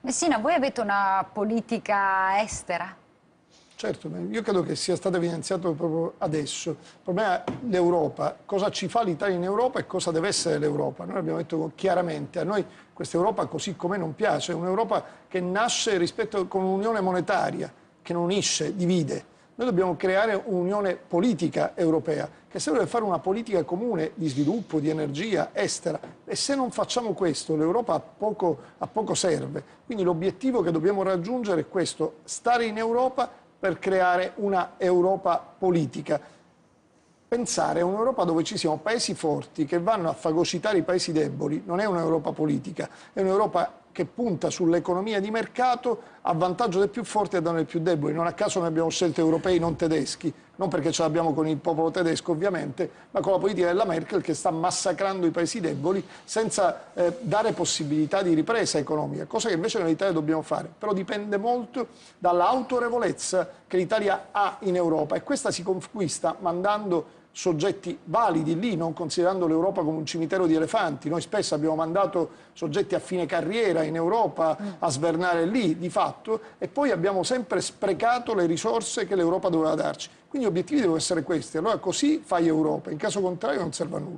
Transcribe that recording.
Messina, voi avete una politica estera? Certo, io credo che sia stato evidenziato proprio adesso. Il problema è l'Europa, cosa ci fa l'Italia in Europa e cosa deve essere l'Europa. Noi abbiamo detto chiaramente, a noi questa Europa così come non piace, è un'Europa che nasce con un'unione monetaria, che non unisce, divide. Noi dobbiamo creare un'unione politica europea, che serve per fare una politica comune di sviluppo, di energia estera. E se non facciamo questo, l'Europa a poco serve. Quindi l'obiettivo che dobbiamo raggiungere è questo, stare in Europa per creare una Europa politica. Pensare a un'Europa dove ci siano paesi forti che vanno a fagocitare i paesi deboli non è un'Europa politica, è un'Europa che punta sull'economia di mercato a vantaggio del più forte e a danno del più deboli. Non a caso noi abbiamo scelto europei non tedeschi, non perché ce l'abbiamo con il popolo tedesco ovviamente, ma con la politica della Merkel che sta massacrando i paesi deboli senza dare possibilità di ripresa economica, cosa che invece noi in Italia dobbiamo fare. Però dipende molto dall'autorevolezza che l'Italia ha in Europa e questa si conquista mandando soggetti validi lì, non considerando l'Europa come un cimitero di elefanti. Noi spesso abbiamo mandato soggetti a fine carriera in Europa a svernare lì, di fatto, e poi abbiamo sempre sprecato le risorse che l'Europa doveva darci. Quindi gli obiettivi devono essere questi. Allora così fai Europa, in caso contrario non serve a nulla.